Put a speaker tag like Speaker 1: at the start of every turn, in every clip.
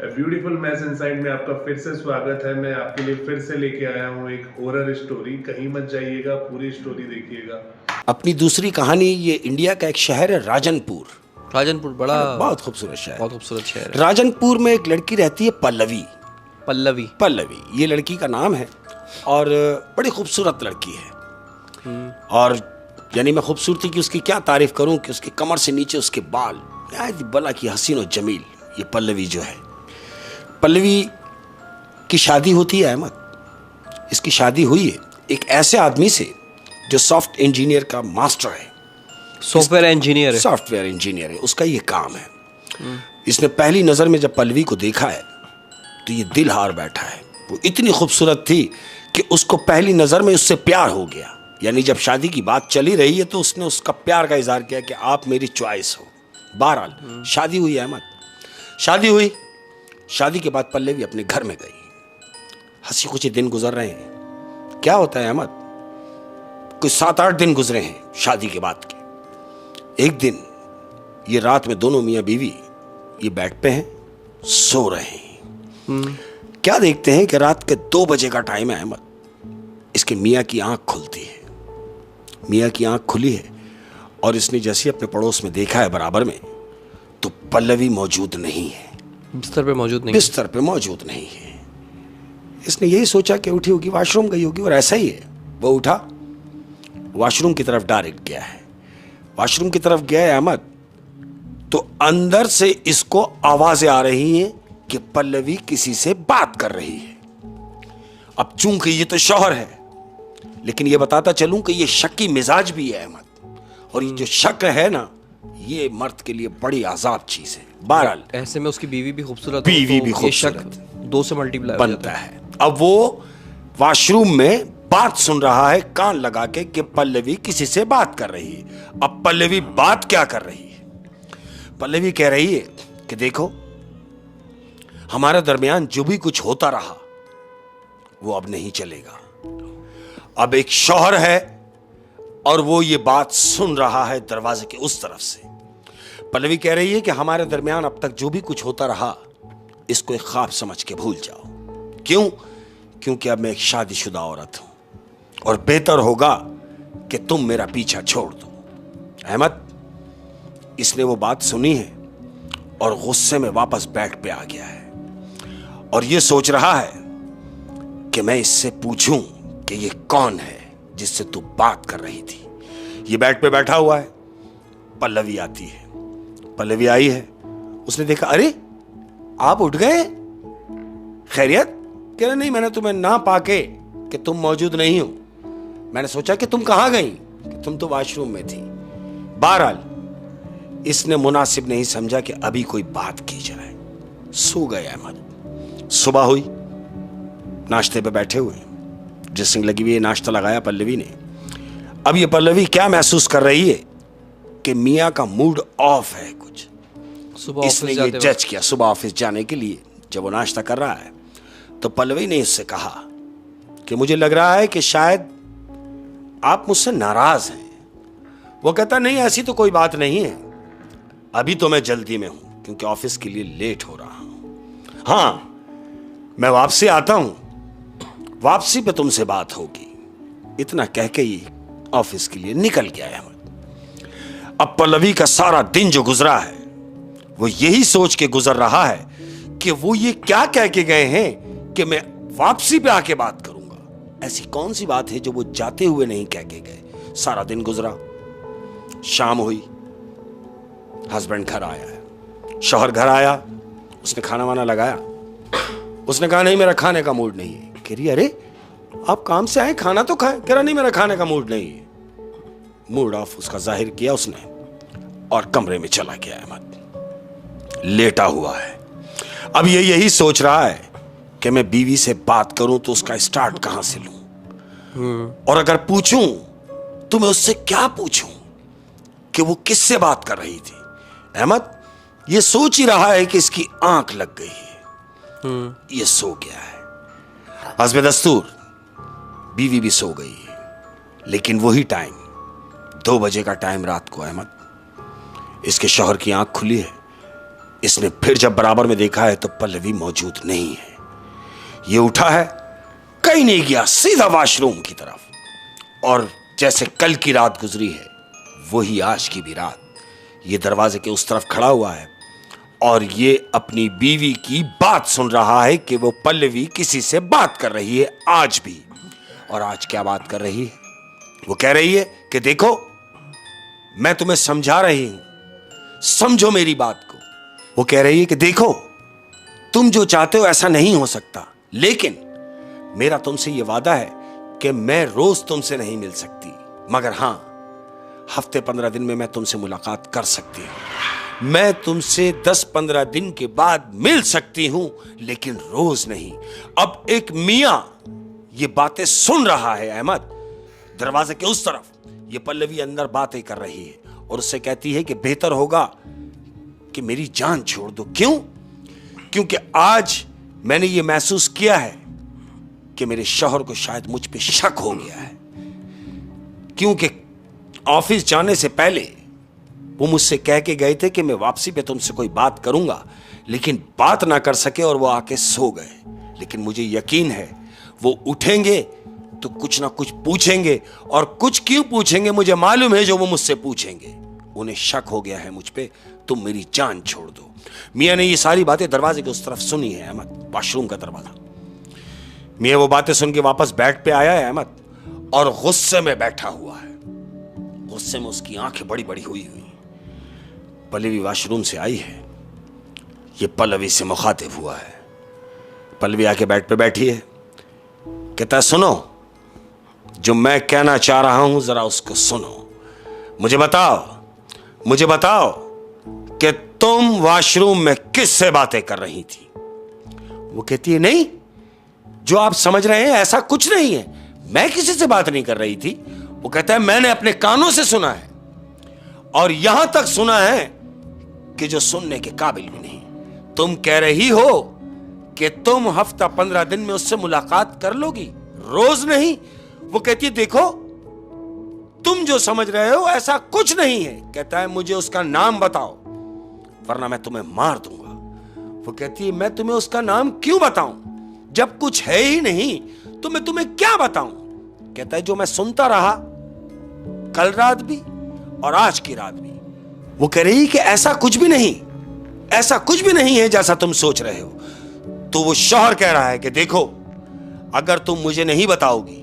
Speaker 1: Beautiful mess inside में आपका फिर से स्वागत है। मैं आपके लिए फिर से लेके आया हूँ एक हॉरर स्टोरी। कहीं मत जाइएगा, पूरी स्टोरी देखिएगा।
Speaker 2: अपनी दूसरी कहानी, ये इंडिया का एक शहर है राजनपुर।
Speaker 3: राजनपुर बड़ा
Speaker 2: बहुत खूबसूरत शहर।
Speaker 3: बहुत खूबसूरत शहर है।
Speaker 2: राजनपुर में एक लड़की रहती है, पल्लवी।
Speaker 3: पल्लवी
Speaker 2: पल्लवी ये लड़की का नाम है और बड़ी खूबसूरत लड़की है। और यानी मैं खूबसूरती की उसकी क्या तारीफ करूं कि उसकी कमर से नीचे उसके बाल बला की हसीन और जमील। ये पल्लवी जो है, पल्लवी की शादी होती है अहमद। इसकी शादी हुई है एक ऐसे आदमी से जो सॉफ्ट इंजीनियर का मास्टर है,
Speaker 3: सॉफ्टवेयर इंजीनियर है।
Speaker 2: सॉफ्टवेयर इंजीनियर है, उसका ये काम है। इसने पहली नजर में जब पल्लवी को देखा है तो ये दिल हार बैठा है। वो इतनी खूबसूरत थी कि उसको पहली नजर में उससे प्यार हो गया। यानी जब शादी की बात चली रही है तो उसने उसका प्यार का इजहार किया कि आप मेरी चॉइस हो। बहरहाल शादी हुई अहमद, शादी हुई। शादी के बाद पल्लवी अपने घर में गई। हंसी खुशी दिन गुजर रहे हैं। क्या होता है अहमद, कुछ 7-8 दिन गुजरे हैं शादी के बाद के। एक दिन ये रात में दोनों मियां बीवी ये बेड पे हैं, सो रहे हैं। क्या देखते हैं कि रात के 2 बजे का टाइम है अहमद। इसके मियां की आंख खुलती है। मियां की आंख खुली है और इसने जैसे अपने पड़ोस में देखा है बराबर में, तो पल्लवी मौजूद नहीं है।
Speaker 3: बिस्तर पे मौजूद नहीं।
Speaker 2: बिस्तर पे मौजूद नहीं है। इसने यही सोचा कि उठी होगी, वॉशरूम गई होगी, और ऐसा ही है। वो उठा, वॉशरूम की तरफ डायरेक्ट गया है। वॉशरूम की तरफ गया है अहमद, तो अंदर से इसको आवाजें आ रही हैं कि पल्लवी किसी से बात कर रही है। अब चूंकि ये तो शौहर है, लेकिन ये बताता चलूं कि ये शक्की मिजाज भी है अहमद। और ये जो शक है ना, ये मर्द के लिए बड़ी आजाब चीज है। बहरहाल
Speaker 3: ऐसे में उसकी बीवी भी खूबसूरत,
Speaker 2: बीवी भी
Speaker 3: ये शक
Speaker 2: खूबसूरत
Speaker 3: 2 से मल्टीप्लाई
Speaker 2: बनता है। अब वो वॉशरूम में बात सुन रहा है कान लगा के कि पल्लवी किसी से बात कर रही है। अब पल्लवी बात क्या कर रही है? पल्लवी कह रही है कि देखो, हमारे दरमियान जो भी कुछ होता रहा वो अब नहीं चलेगा। अब एक शौहर है और वो ये बात सुन रहा है दरवाजे के उस तरफ से। पल्लवी कह रही है कि हमारे दरमियान अब तक जो भी कुछ होता रहा, इसको एक ख्वाब समझ के भूल जाओ। क्यों? क्योंकि अब मैं एक शादीशुदा औरत हूं और बेहतर होगा कि तुम मेरा पीछा छोड़ दो। अहमद, इसने वो बात सुनी है और गुस्से में वापस बेड पे आ गया है और ये सोच रहा है कि मैं इससे पूछूं कि ये कौन है जिससे तू बात कर रही थी। ये बेड पे बैठा हुआ है। पल्लवी आती है। पल्लवी आई है, उसने देखा, अरे आप उठ गए, खैरियत? कह रहे नहीं, मैंने तुम्हें ना पाके कि तुम मौजूद नहीं हो, मैंने सोचा कि तुम कहां गई, कि तुम तो वॉशरूम में थी। बहरहाल इसने मुनासिब नहीं समझा कि अभी कोई बात की जाए। सो गए अहमद। सुबह हुई, नाश्ते पे बैठे हुए, ड्रेसिंग लगी हुई है, नाश्ता लगाया पल्लवी ने। अब ये पल्लवी क्या महसूस कर रही है कि मियां का मूड ऑफ है कुछ।
Speaker 3: सुबह
Speaker 2: इसने ये जज किया सुबह ऑफिस जाने के लिए। जब वो नाश्ता कर रहा है तो पल्लवी ने उससे कहा कि मुझे लग रहा है कि शायद आप मुझसे नाराज हैं। वो कहता नहीं, ऐसी तो कोई बात नहीं है, अभी तो मैं जल्दी में हूं क्योंकि ऑफिस के लिए लेट हो रहा हूं। हां, मैं वापसी आता हूं, वापसी पे तुमसे बात होगी। इतना कह के ही ऑफिस के लिए निकल गया अहमद। अब पल्लवी का सारा दिन जो गुजरा है वो यही सोच के गुजर रहा है कि वो ये क्या कह के गए हैं कि मैं वापसी पे आके बात करूंगा। ऐसी कौन सी बात है जो वो जाते हुए नहीं कह के गए। सारा दिन गुजरा, शाम हुई, हस्बैंड घर आया है, शौहर घर आया, उसने खाना वाना लगाया। उसने कहा नहीं, मेरा खाने का मूड नहीं है। कह रही, अरे आप काम से आए, खाना तो खाएं। कह रहा नहीं, मेरा खाने का मूड नहीं है। मूड ऑफ उसका जाहिर किया उसने और कमरे में चला गया अहमद। लेटा हुआ है। अब ये यही सोच रहा है कि मैं बीवी से बात करूं तो उसका स्टार्ट कहां से लूं, और अगर पूछूं तो मैं उससे क्या पूछूं कि वो किससे बात कर रही थी। अहमद ये सोच ही रहा है कि इसकी आंख लग गई है। ये सो गया है। हस्बे दस्तूर बीवी भी सो गई है, लेकिन वही टाइम 2 बजे का टाइम रात को अहमद, इसके शौहर की आंख खुली है इसने फिर जब बराबर में देखा है तो पल्लवी मौजूद नहीं है। ये उठा है, कहीं नहीं गया, सीधा वॉशरूम की तरफ। और जैसे कल की रात गुजरी है वही आज की भी रात ये दरवाजे के उस तरफ खड़ा हुआ है और ये अपनी बीवी की बात सुन रहा है कि वो पल्लवी किसी से बात कर रही है आज भी। और आज क्या बात कर रही है? वो कह रही है कि देखो, मैं तुम्हें समझा रही हूं, समझो मेरी बात को। वो कह रही है कि देखो, तुम जो चाहते हो ऐसा नहीं हो सकता, लेकिन मेरा तुमसे यह वादा है कि मैं रोज तुमसे नहीं मिल सकती, मगर हां, हफ्ते 15 दिन में मैं तुमसे मुलाकात कर सकती हूं। मैं तुमसे 10-15 दिन के बाद मिल सकती हूं, लेकिन रोज नहीं। अब एक मियां ये बातें सुन रहा है अहमद, दरवाजे के उस तरफ। ये पल्लवी अंदर बातें कर रही है और उससे कहती है कि बेहतर होगा कि मेरी जान छोड़ दो। क्यों? क्योंकि आज मैंने ये महसूस किया है कि मेरे शौहर को शायद मुझ पे शक हो गया है, क्योंकि ऑफिस जाने से पहले वो मुझसे कह के गए थे कि मैं वापसी पे तुमसे कोई बात करूंगा, लेकिन बात ना कर सके और वो आके सो गए। लेकिन मुझे यकीन है वो उठेंगे तो कुछ ना कुछ पूछेंगे, और कुछ क्यों पूछेंगे मुझे मालूम है। जो वो मुझसे पूछेंगे, उन्हें शक हो गया है मुझ पे, तुम मेरी जान छोड़ दो। मियां ने ये सारी बातें दरवाजे के उस तरफ सुनी है अहमद, वॉशरूम का दरवाजा। मियां वो बातें सुन के वापस बेड पे आया है अहमद, और गुस्से में बैठा हुआ है। गुस्से में उसकी आंखें बड़ी बड़ी हुई हुई। पल्लवी वॉशरूम से आई है, ये पल्लवी से मुखातिब हुआ है। पल्लवी आके बेड पे बैठी है, कहता है सुनो, जो मैं कहना चाह रहा हूं जरा उसको सुनो। मुझे बताओ कि तुम वॉशरूम में किससे बातें कर रही थी? वो कहती है नहीं, जो आप समझ रहे हैं ऐसा कुछ नहीं है, मैं किसी से बात नहीं कर रही थी। वो कहता है मैंने अपने कानों से सुना है, और यहां तक सुना है कि जो सुनने के काबिल भी नहीं। तुम कह रही हो कि तुम हफ्ता 15 दिन में उससे मुलाकात कर लोगी, रोज नहीं। वो कहती है देखो, तुम जो समझ रहे हो ऐसा कुछ नहीं है। कहता है मुझे उसका नाम बताओ, वरना मैं तुम्हें मार दूंगा। वो कहती है मैं तुम्हें उसका नाम क्यों बताऊं, जब कुछ है ही नहीं तो मैं तुम्हें क्या बताऊं? कहता है जो मैं सुनता रहा कल रात भी और आज की रात भी। वो कह रही कि ऐसा कुछ भी नहीं है जैसा तुम सोच रहे हो। तो वो शौहर कह रहा है कि देखो, अगर तुम मुझे नहीं बताओगी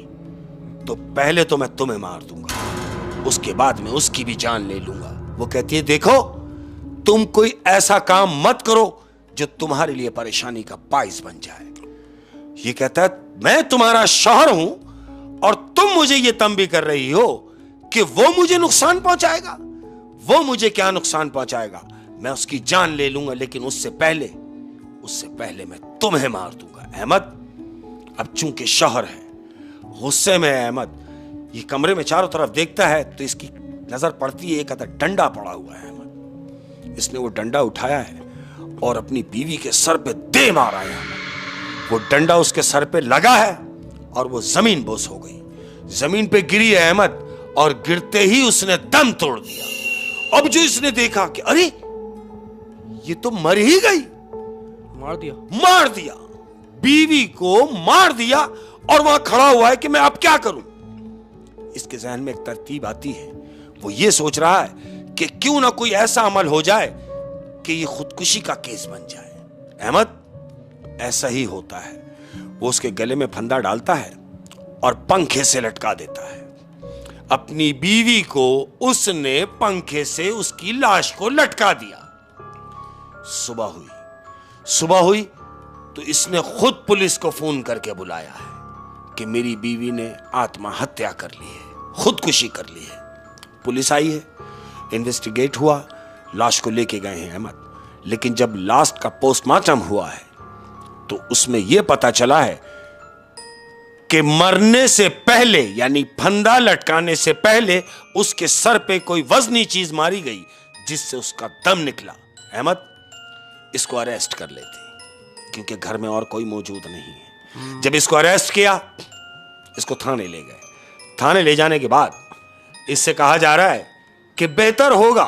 Speaker 2: तो पहले तो मैं तुम्हें मार दूंगा, उसके बाद में उसकी भी जान ले लूंगा। वो कहती है देखो, तुम कोई ऐसा काम मत करो जो तुम्हारे लिए परेशानी का बाइस बन जाए। ये कहता है मैं तुम्हारा शौहर हूं और तुम मुझे ये तंबी कर रही हो कि वो मुझे नुकसान पहुंचाएगा। वो मुझे क्या नुकसान पहुंचाएगा? मैं उसकी जान ले लूंगा, लेकिन उससे पहले मैं तुम्हें मार दूंगा। अहमद अब चूंकि शौहर है, गुस्से में है अहमद, ये कमरे में चारों तरफ देखता है तो इसकी नजर पड़ती है एक अदर डंडा पड़ा हुआ है अहमद। इसने वो डंडा उठाया है और अपनी बीवी के सर पे दे मारा है अहमद। वो डंडा उसके सर पे लगा है और वो जमीन बोस हो गई, जमीन पे गिरी है अहमद, और गिरते ही उसने दम तोड़ दिया। अब जो इसने देखा कि अरे ये तो मर ही गई, मार दिया, बीवी को मार दिया, और वहां खड़ा हुआ है कि मैं अब क्या करूं। इसके जहन में एक तरतीब आती है, वो ये सोच रहा है कि क्यों ना कोई ऐसा अमल हो जाए कि ये खुदकुशी का केस बन जाए। अहमद ऐसा ही होता है, वो उसके गले में फंदा डालता है और पंखे से लटका देता है। अपनी बीवी को उसने पंखे से उसकी लाश को लटका दिया। सुबह हुई तो इसने खुद पुलिस को फोन करके बुलाया है कि मेरी बीवी ने आत्महत्या कर ली है, खुदकुशी कर ली है। पुलिस आई है, इन्वेस्टिगेट हुआ, लाश को लेके गए हैं अहमद। लेकिन जब लास्ट का पोस्टमार्टम हुआ है तो उसमें यह पता चला है कि मरने से पहले, यानी फंदा लटकाने से पहले, उसके सर पे कोई वजनी चीज मारी गई जिससे उसका दम निकला। अहमद इसको अरेस्ट कर लेते क्योंकि घर में और कोई मौजूद नहीं है। जब इसको अरेस्ट किया, इसको थाने ले गए। थाने ले जाने के बाद इससे कहा जा रहा है कि बेहतर होगा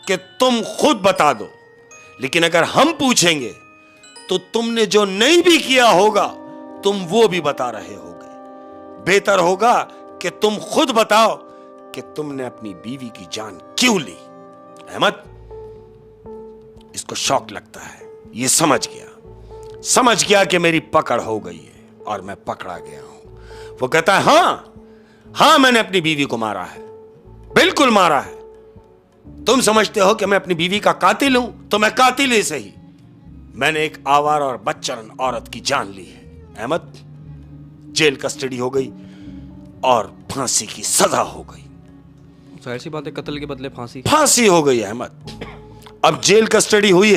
Speaker 2: कि तुम खुद बता दो, लेकिन अगर हम पूछेंगे तो तुमने जो नहीं भी किया होगा तुम वो भी बता रहे होगे। बेहतर होगा कि तुम खुद बताओ कि तुमने अपनी बीवी की जान क्यों ली। अहमद इसको शौक लगता है, ये समझ गया कि मेरी पकड़ हो गई है और मैं पकड़ा गया हूं। वो कहता है हां मैंने अपनी बीवी को मारा है, बिल्कुल मारा है। तुम समझते हो कि मैं अपनी बीवी का कातिल हूं, तो मैं कातिल ही सही। मैंने एक आवारा और बच्चन औरत की जान ली है। अहमद जेल कस्टडी हो गई और फांसी की सजा हो गई।
Speaker 3: जाहिर सी बात है, कत्ल के बदले
Speaker 2: फांसी हो गई अहमद। अब जेल कस्टडी हुई।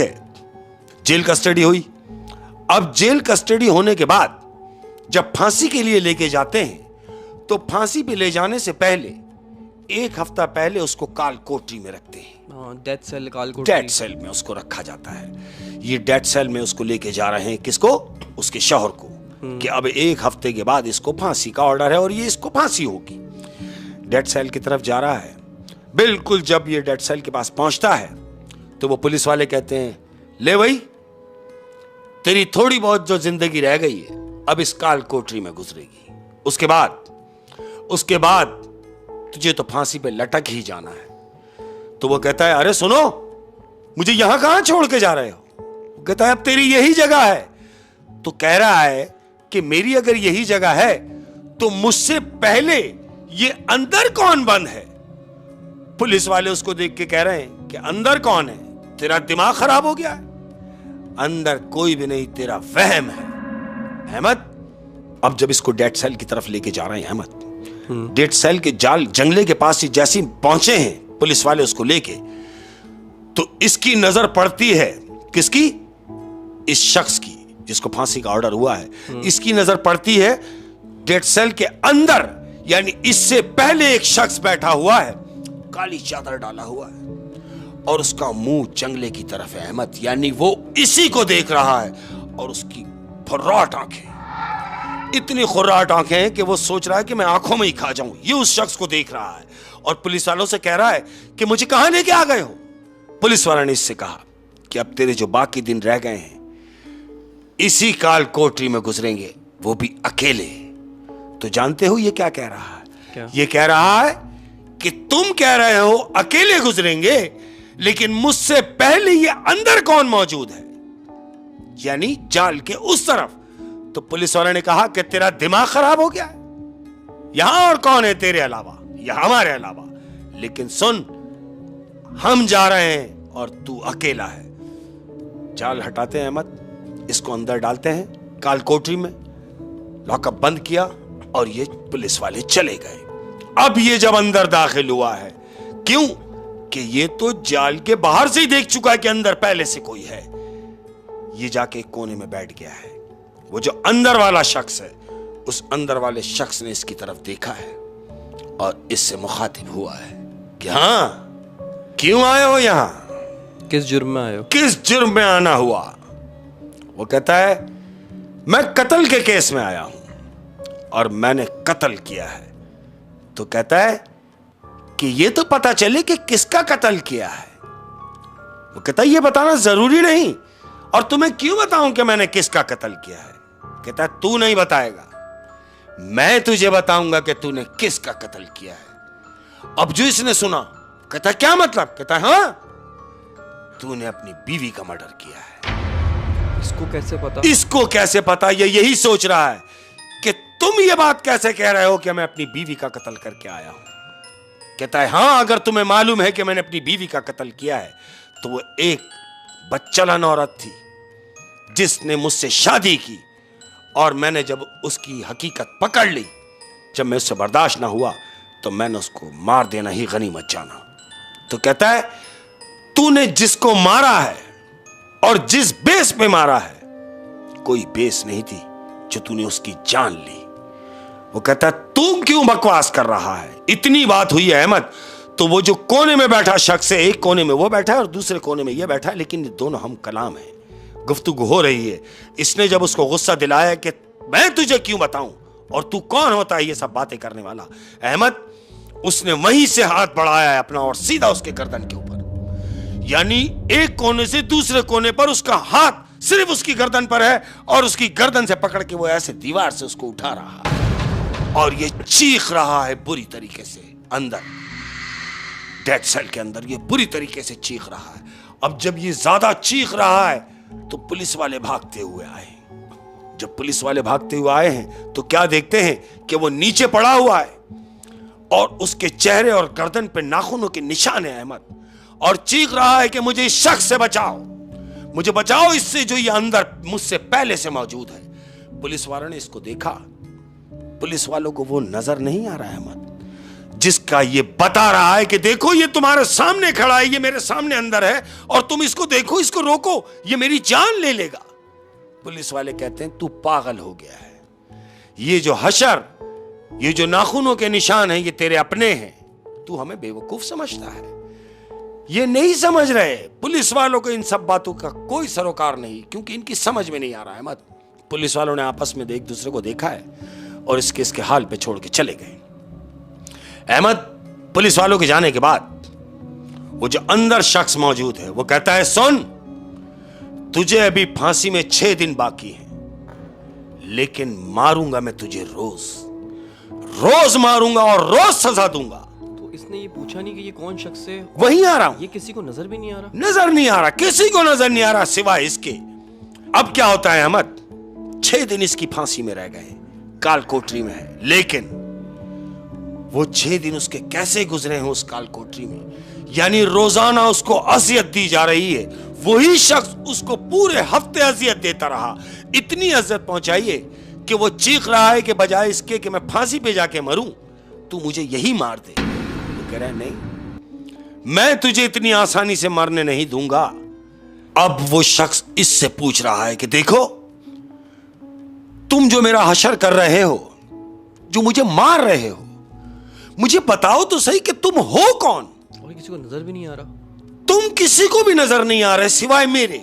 Speaker 2: अब जेल कस्टडी होने के बाद जब फांसी के लिए लेके जाते हैं तो फांसी पे ले जाने से पहले 1 हफ्ता पहले उसको काल कोठरी में रखते हैं।
Speaker 3: डेथ सेल, काल कोठरी,
Speaker 2: डेथ सेल में उसको रखा जाता है। ये डेथ सेल में उसको लेके जा रहे हैं, किसको? उसके शौहर को, कि अब 1 हफ्ते के बाद इसको फांसी का ऑर्डर है और ये इसको फांसी होगी। डेथ सेल की तरफ जा रहा है। बिल्कुल जब ये डेथ सेल के पास पहुंचता है तो वो पुलिस वाले कहते हैं, ले भाई तेरी थोड़ी बहुत जो जिंदगी रह गई है अब इस काल कोठरी में गुजरेगी। उसके बाद तुझे तो फांसी पे लटक ही जाना है। तो वो कहता है, अरे सुनो, मुझे यहां कहां छोड़ के जा रहे हो? वो कहता है, अब तेरी यही जगह है। तो कह रहा है कि मेरी अगर यही जगह है तो मुझसे पहले ये अंदर कौन बंद है? पुलिस वाले उसको देख के कह रहे हैं कि अंदर कौन है? तेरा दिमाग खराब हो गया है? अंदर कोई भी नहीं, तेरा वहम है। अहमद अब जब इसको डेथ सेल की तरफ लेके जा रहे हैं, अहमद डेथ सेल के जंगले के पास ही जैसे पहुंचे हैं पुलिस वाले उसको लेके, तो इसकी नजर पड़ती है किसकी? इस शख्स की जिसको फांसी का ऑर्डर हुआ है। इसकी नजर पड़ती है डेथ सेल के अंदर, यानी इससे पहले एक शख्स बैठा हुआ है, काली चादर डाला हुआ है और उसका मुंह जंगले की तरफ है अहमद, यानी वो इसी को देख रहा है। और उसकी फर्राट आंखें, इतनी खुर्राट आंखें हैं कि वो सोच रहा है कि मैं आंखों में ही खा जाऊं। ये उस शख्स को देख रहा है और पुलिस वालों से कह रहा है कि मुझे कहां लेके आ गए हो? पुलिस वालों ने इससे कहा कि अब तेरे जो बाकी दिन रह गए हैं इसी काल कोठरी में गुजरेंगे, वो भी अकेले। तो जानते हो ये क्या कह रहा है?
Speaker 3: क्या?
Speaker 2: ये कह रहा है कि तुम कह रहे हो अकेले गुजरेंगे, लेकिन मुझसे पहले ये अंदर कौन मौजूद है, यानी जाल के उस तरफ। तो पुलिस वाले ने कहा कि तेरा दिमाग खराब हो गया है? यहां और कौन है तेरे अलावा या हमारे अलावा? लेकिन सुन, हम जा रहे हैं और तू अकेला है। जाल हटाते हैं अहमद, इसको अंदर डालते हैं काल कोठरी में, लॉकअप बंद किया और ये पुलिस वाले चले गए। अब ये जब अंदर दाखिल हुआ है, क्यों कि ये तो जाल के बाहर से ही देख चुका है कि अंदर पहले से कोई है। ये जाके कोने में बैठ गया है। वो जो अंदर वाला शख्स है, उस अंदर वाले शख्स ने इसकी तरफ देखा है और इससे मुखातिब हुआ है कि हां, क्यों आए हो यहां?
Speaker 3: किस जुर्म में आए हो?
Speaker 2: किस जुर्म में आना हुआ? वो कहता है, मैं कत्ल के केस में आया हूं और मैंने कत्ल किया है। तो कहता है कि ये तो पता चले कि किसका कत्ल किया है। वो कहता है, ये बताना जरूरी नहीं, और तुम्हें क्यों बताऊं कि मैंने किसका कत्ल किया है? कहता है, तू नहीं बताएगा, मैं तुझे बताऊंगा कि तूने किसका कत्ल किया है। अब जो इसने सुना, कहता है, क्या मतलब? कहता है, हां, तूने अपनी बीवी का मर्डर किया है।
Speaker 3: इसको कैसे पता?
Speaker 2: इसको कैसे पता? ये यही सोच रहा है कि तुम ये बात कैसे कह रहे हो कि मैं अपनी बीवी का कत्ल करके आया हूं। कहता है, हां, अगर तुम्हें मालूम है कि मैंने अपनी बीवी का कत्ल किया है तो वो एक बच्चलन औरत थी जिसने मुझसे शादी की, और मैंने जब उसकी हकीकत पकड़ ली, जब मैं उससे बर्दाश्त ना हुआ तो मैंने उसको मार देना ही गनीमत जाना। तो कहता है, तूने जिसको मारा है और जिस बेस पे मारा है, कोई बेस नहीं थी जो तूने उसकी जान ली। वो कहता है, तू क्यों बकवास कर रहा है? इतनी बात हुई है अहमद, तो वो जो कोने में बैठा शख्स है, एक कोने में वो बैठा है और दूसरे कोने में ये बैठा है, लेकिन ये दोनों हम कलाम हैं, गुफ्तगू हो रही है। इसने जब उसको गुस्सा दिलाया कि मैं तुझे क्यों बताऊं और तू कौन होता है ये सब बातें करने वाला, अहमद उसने वहीं से हाथ बढ़ाया है अपना और सीधा उसके गर्दन के ऊपर यानी एक कोने से दूसरे कोने पर उसका हाथ सिर्फ उसकी गर्दन पर है और उसकी गर्दन से पकड़ के वो ऐसे दीवार से उसको उठा रहा है और ये चीख रहा है बुरी तरीके से अंदर डेथ सेल के अंदर, ये बुरी तरीके से चीख रहा है। अब जब ये ज्यादा चीख रहा है तो पुलिस वाले भागते हुए आए। जब पुलिस वाले भागते हुए आए हैं तो क्या देखते हैं कि वो नीचे पड़ा हुआ है और उसके चेहरे और गर्दन पे नाखूनों के निशान है अहमद, और चीख रहा है कि मुझे इस शख्स से बचाओ, मुझे बचाओ इससे जो ये अंदर मुझसे पहले से मौजूद है। पुलिस वालों ने इसको देखा। पुलिस वालों को वो नजर नहीं आ रहा है अहमद जिसका ये बता रहा है कि देखो ये तुम्हारे सामने खड़ा है, ये मेरे सामने अंदर है और तुम इसको देखो, इसको रोको, ये मेरी जान ले लेगा। पुलिस वाले कहते हैं तू पागल हो गया है, ये जो हशर, ये जो नाखूनों के निशान हैं ये तेरे अपने हैं, तू हमें बेवकूफ समझता है। ये नहीं समझ रहे पुलिस वालों को इन सब बातों का कोई सरोकार नहीं, क्योंकि इनकी समझ में नहीं आ रहा है। मत पुलिस वालों ने आपस में एक दूसरे को देखा है और इसके हाल पे छोड़ के चले गए। अहमद, पुलिस वालों के जाने के बाद वो जो अंदर शख्स मौजूद है वो कहता है सुन, तुझे अभी फांसी में 6 दिन बाकी है, लेकिन मारूंगा मैं तुझे रोज रोज मारूंगा और रोज सजा दूंगा।
Speaker 3: तो इसने ये पूछा नहीं कि ये कौन शख्स है?
Speaker 2: वहीं आ रहा हूं।
Speaker 3: ये किसी को नजर भी नहीं आ रहा?
Speaker 2: नजर नहीं आ रहा, किसी को नजर नहीं आ रहा सिवाय इसके। अब क्या होता है अहमद, 6 दिन इसकी फांसी में रह गए, काल कोठरी में है, लेकिन वो 6 दिन उसके कैसे गुजरे हैं उस काल कोठरी में, यानी रोजाना उसको अजियत दी जा रही है। वही शख्स उसको पूरे हफ्ते अजियत देता रहा, इतनी अजियत पहुंचाई है कि वो चीख रहा है कि बजाय इसके कि मैं फांसी पे जाके मरूं, तू मुझे यही मार दे। वो कह रहा है नहीं, मैं तुझे इतनी आसानी से मरने नहीं दूंगा। अब वो शख्स इससे पूछ रहा है कि देखो, तुम जो मेरा हशर कर रहे हो, जो मुझे मार रहे हो, मुझे बताओ तो सही कि तुम हो कौन?
Speaker 3: और किसी को नजर भी नहीं आ रहा।
Speaker 2: तुम किसी को भी नजर नहीं आ रहे सिवाय मेरे,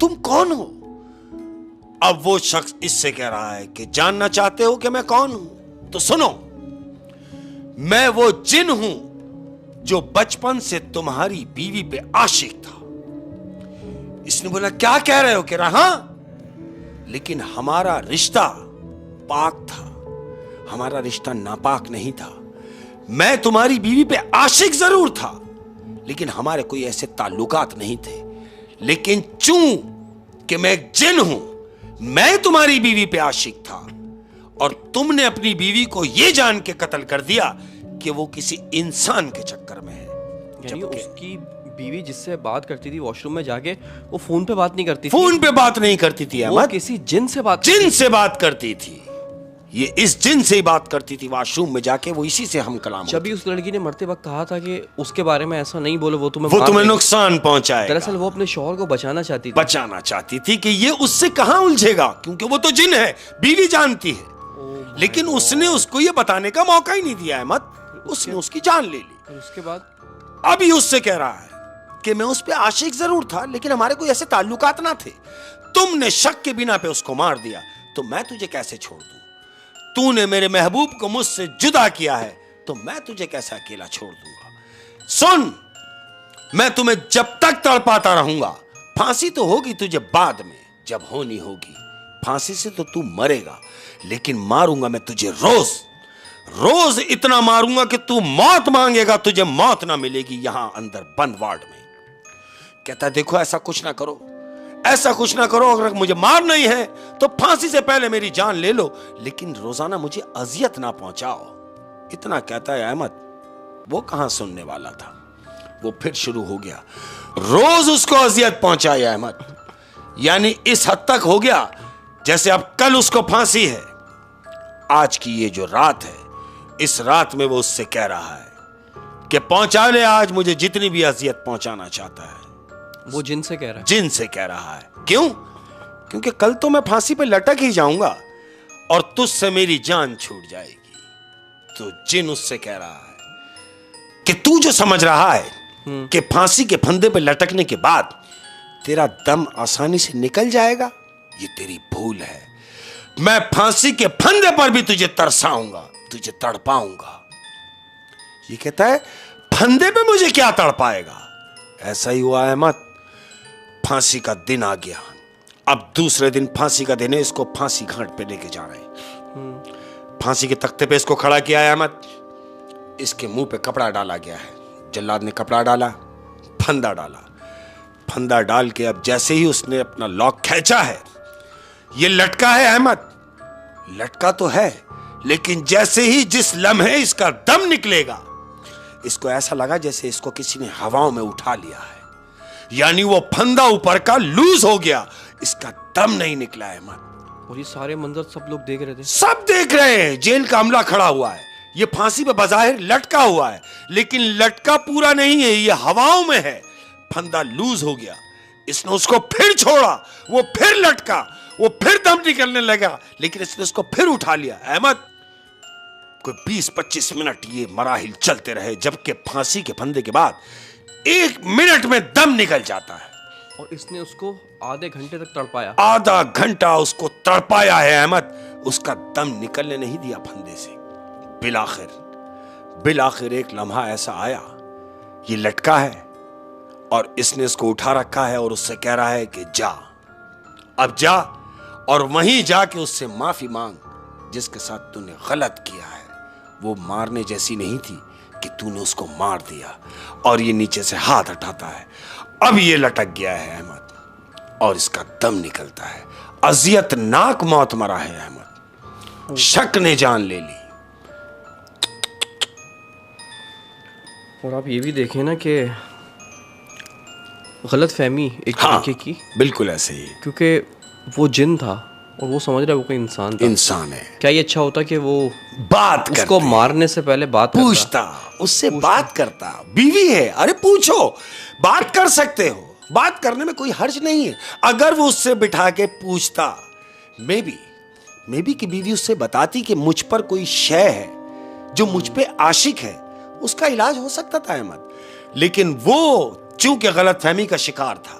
Speaker 2: तुम कौन हो? अब वो शख्स इससे कह रहा है कि जानना चाहते हो कि मैं कौन हूं? तो सुनो, मैं वो जिन हूं जो बचपन से तुम्हारी बीवी पे आशिक था। इसने बोला क्या कह रहे हो? कह रहा हां, लेकिन हमारा रिश्ता पाक था, हमारा रिश्ता नापाक नहीं था। मैं तुम्हारी बीवी पे आशिक जरूर था, लेकिन हमारे कोई ऐसे ताल्लुकात नहीं थे। लेकिन चूं कि मैं एक जिन हूं, मैं तुम्हारी बीवी पे आशिक था और तुमने अपनी बीवी को यह जान के कत्ल कर दिया कि वो किसी इंसान के चक्कर में है।
Speaker 3: यानी उसकी बीवी जिससे बात करती थी वॉशरूम में जाके, वो फोन पे बात नहीं करती थी।
Speaker 2: फोन पे बात नहीं करती थी
Speaker 3: वो
Speaker 2: अहमद,
Speaker 3: किसी जिन से बात
Speaker 2: जिन से बात करती थी। ये इस जिन से ही बात करती थी वॉशरूम में जाके, वो इसी से हम कलाम।
Speaker 3: जब भी उस लड़की ने मरते वक्त कहा था कि उसके बारे में ऐसा नहीं बोलो, वो तुम्हें
Speaker 2: नुकसान पहुंचाए।
Speaker 3: दरअसल वो अपने शौहर को बचाना चाहती थी
Speaker 2: कि ये उससे कहां उलझेगा, क्योंकि वो तो जिन है, बीवी जानती है। लेकिन उसने उसको ये बताने का मौका ही नहीं दिया अहमद, उसने उसकी जान ले ली।
Speaker 3: उसके बाद
Speaker 2: अभी उससे कह रहा है कि मैं उस पे आशिक जरूर था, लेकिन हमारे कोई ऐसे ताल्लुकात ना थे। तुमने शक के बिना पे उसको मार दिया, तो मैं तुझे कैसे छोड़ दूं? तूने मेरे महबूब को मुझसे जुदा किया है, तो मैं तुझे कैसे अकेला छोड़ दूंगा? सुन, मैं तुम्हें जब तक तड़पाता रहूंगा। फांसी तो होगी तुझे बाद में, जब होनी होगी। फांसी से तो तू मरेगा, लेकिन मारूंगा मैं तुझे रोज रोज इतना मारूंगा कि तू मौत मांगेगा, तुझे मौत ना मिलेगी यहां अंदर बंद वार्ड में। कहता देखो, ऐसा कुछ ना करो, ऐसा कुछ ना करो। अगर मुझे मारना ही है तो फांसी से पहले मेरी जान ले लो, लेकिन रोजाना मुझे अजियत ना पहुंचाओ। इतना कहता है अहमद। वो कहां सुनने वाला था, वो फिर शुरू हो गया। रोज उसको अजियत पहुंचाई अहमद, यानी इस हद तक हो गया जैसे अब कल उसको फांसी है। आज की ये जो रात है, इस रात में वो उससे कह रहा है कि पहुंचा ले आज मुझे जितनी भी अजियत पहुंचाना चाहता है।
Speaker 3: वो जिन से कह रहा है?
Speaker 2: जिन से कह रहा है। क्यों? क्योंकि कल तो मैं फांसी पे लटक ही जाऊंगा और तुझसे मेरी जान छूट जाएगी। तो जिन उससे कह रहा है कि तू जो समझ रहा है कि फांसी के फंदे पे लटकने के बाद तेरा दम आसानी से निकल जाएगा, ये तेरी भूल है। मैं फांसी के फंदे पर भी तुझे तरसाऊंगा, तुझे तड़पाऊंगा। ये कहता है फंदे पे मुझे क्या तड़पाएगा? ऐसा ही हुआ अहमद, फांसी का दिन आ गया। अब दूसरे दिन फांसी का दिन है, इसको फांसी घाट पे लेके जा रहे हैं। फांसी के तख्ते पे इसको खड़ा किया है अहमद। इसके मुंह पे कपड़ा डाला गया है। जल्लाद ने कपड़ा डाला, फंदा डाला। फंदा डाल के अब जैसे ही उसने अपना लॉक खींचा है, ये लटका है अहमद, लटका तो है, लेकिन जैसे ही जिस लम्हे इसका दम निकलेगा, इसको ऐसा लगा जैसे इसको किसी ने हवाओं में उठा लिया है। यानी वो फंदा ऊपर का लूज हो गया, इसका दम नहीं निकला अहमद।
Speaker 3: और ये सारे मंजर सब लोग देख रहे थे।
Speaker 2: सब देख रहे हैं। जेल का अमला खड़ा हुआ है। ये फांसी पे बज़ाहिर लटका हुआ है, लेकिन लटका पूरा नहीं है, ये हवाओं में है। फंदा लूज हो गया, इसने उसको फिर छोड़ा, वो फिर लटका, वो फिर दम निकलने लगा, लेकिन इसने उसको फिर उठा लिया। अहमद, कोई 20-25 मिनट ये मराहिल चलते रहे, जबकि फांसी के फंदे के बाद 1 मिनट में दम निकल जाता है।
Speaker 3: और इसने उसको आधे घंटे तक तड़पाया।
Speaker 2: आधा घंटा उसको तड़पाया है अहमद, उसका दम निकलने नहीं दिया फंदे से। बिलाखिर एक लम्हा ऐसा आया, ये लटका है और इसने इसको उठा रखा है और उससे कह रहा है कि जा, अब जा और वहीं जाके उससे माफी मांग, जिसके साथ तूने गलत किया है। वो मारने जैसी नहीं थी कि तूने उसको मार दिया। और ये नीचे से हाथ हटाता है। अब ये लटक गया है अहमद और इसका दम निकलता है। अजियतनाक मौत मरा है अहमद, शक ने जान ले ली।
Speaker 3: और आप ये भी देखें ना कि गलत फहमी एक
Speaker 2: हाँ,
Speaker 3: तरीके की,
Speaker 2: बिल्कुल ऐसे ही।
Speaker 3: क्योंकि वो जिन था और वो समझ रहा है वो कोई इंसान था।
Speaker 2: इंसान है।
Speaker 3: क्या ये अच्छा होता कि वो
Speaker 2: बात
Speaker 3: उसको
Speaker 2: करते,
Speaker 3: मारने से पहले बात
Speaker 2: पूछता, उससे बात करता। बीवी है, अरे पूछो, बात कर सकते हो, बात करने में कोई हर्ज नहीं है। अगर वो उससे बिठा के पूछता, मे बी की बीवी उससे बताती कि मुझ पर कोई शय है जो मुझ पे आशिक है, उसका इलाज हो सकता था अहमद। लेकिन वो चूंकि गलतफहमी का शिकार था,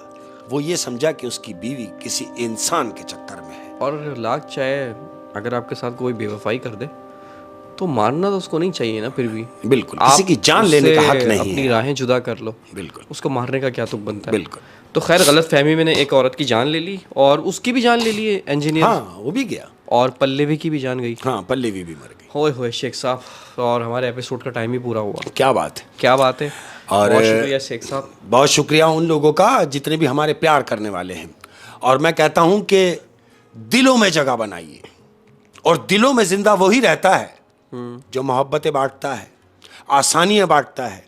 Speaker 2: वो ये समझा कि उसकी बीवी किसी इंसान के चक्कर में है।
Speaker 3: और लाख चाहे अगर आपके साथ कोई बेवफाई कर दे तो मारना तो उसको नहीं चाहिए ना। फिर भी
Speaker 2: बिल्कुल, किसी की जान लेने का हक नहीं है।
Speaker 3: अपनी राहें जुदा कर लो,
Speaker 2: बिल्कुल,
Speaker 3: उसको मारने का क्या तुक बनता है।
Speaker 2: बिल्कुल।
Speaker 3: तो खैर गलत फहमी में एक औरत की जान ले ली और उसकी भी जान ले ली इंजीनियर।
Speaker 2: हाँ, वो भी गया।
Speaker 3: और पल्लवी की भी जान गई।
Speaker 2: हाँ, पल्लवी भी मर गई।
Speaker 3: होए होए शेख साहब, और हमारे एपिसोड का टाइम ही पूरा हुआ।
Speaker 2: क्या बात है,
Speaker 3: क्या बात है।
Speaker 2: और
Speaker 3: बहुत शुक्रिया शेख साहब।
Speaker 2: बहुत शुक्रिया उन लोगों का जितने भी हमारे प्यार करने वाले हैं। और मैं कहता हूं कि दिलों में जगह बनाइए, और दिलों में जिंदा वही रहता है जो मोहब्बतें बांटता है, आसानियां बांटता है,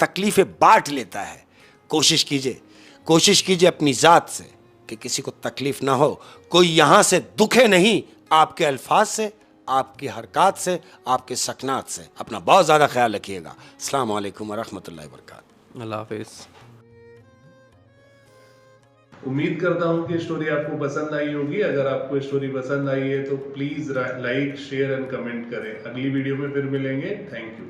Speaker 2: तकलीफें बांट लेता है। कोशिश कीजिए अपनी ज़ात से कि किसी को तकलीफ ना हो, कोई यहाँ से दुखे नहीं, आपके अल्फाज से, आपकी हरकत से, आपके सकनात से। अपना बहुत ज़्यादा ख्याल रखिएगा। अस्सलाम वालेकुम वरहमतुल्लाहि वबरकातुहू।
Speaker 3: अल्लाह हाफिज़।
Speaker 1: उम्मीद करता हूँ कि स्टोरी आपको पसंद आई होगी। अगर आपको स्टोरी पसंद आई है तो please like, share and comment करें। अगली वीडियो में फिर मिलेंगे। Thank you.